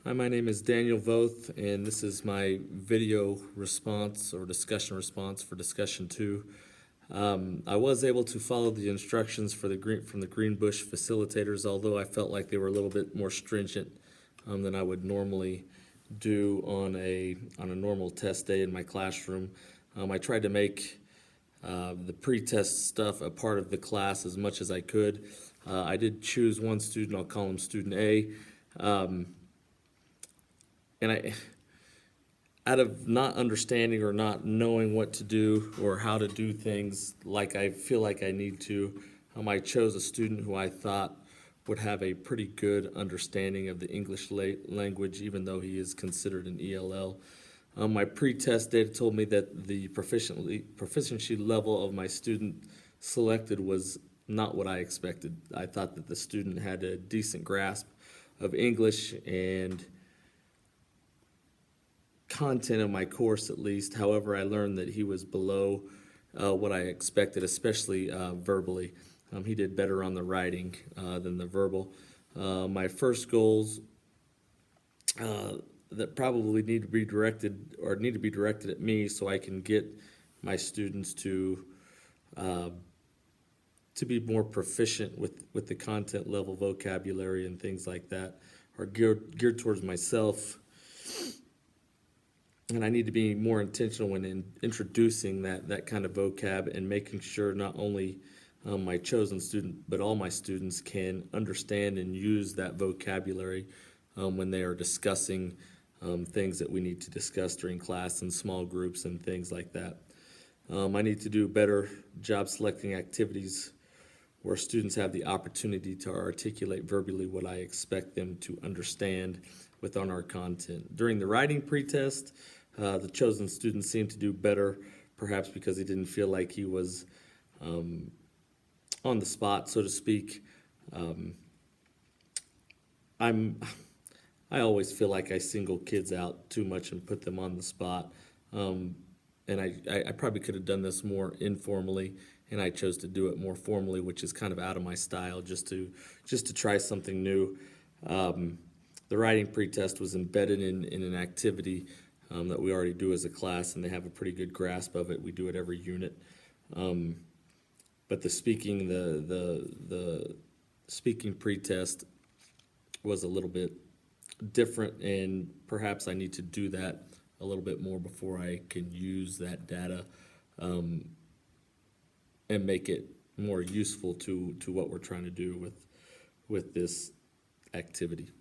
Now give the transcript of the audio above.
Hi, my name is Daniel Voth, and this is my video response or discussion response for discussion 2. I was able to follow the instructions from the Greenbush facilitators, although I felt like they were a little bit more stringent than I would normally do on a normal test day in my classroom. I tried to make the pre-test stuff a part of the class as much as I could. I did choose one student, I'll call him student A. And out of not understanding or not knowing what to do or how to do things like I feel like I need to, I chose a student who I thought would have a pretty good understanding of the English language, even though he is considered an ELL. My pre-test data told me that the proficiency level of my student selected was not what I expected. I thought that the student had a decent grasp of English and content of my course, at least. However, I learned that he was below what I expected, especially verbally. He did better on the writing than the verbal. My first goals that probably need to be directed at me, so I can get my students to be more proficient with the content level, vocabulary, and things like that, are geared towards myself. And I need to be more intentional when introducing that kind of vocab and making sure not only my chosen student, but all my students can understand and use that vocabulary when they are discussing things that we need to discuss during class and small groups and things like that. I need to do a better job selecting activities where students have the opportunity to articulate verbally what I expect them to understand within our content. During the writing pretest, the chosen student seemed to do better, perhaps because he didn't feel like he was on the spot, so to speak. I always feel like I single kids out too much and put them on the spot. And I probably could have done this more informally, and I chose to do it more formally, which is kind of out of my style, just to try something new. The writing pretest was embedded in an activity that we already do as a class, and they have a pretty good grasp of it. We do it every unit. But the speaking speaking pretest was a little bit different, and perhaps I need to do that a little bit more before I can use that data and make it more useful to what we're trying to do with this activity.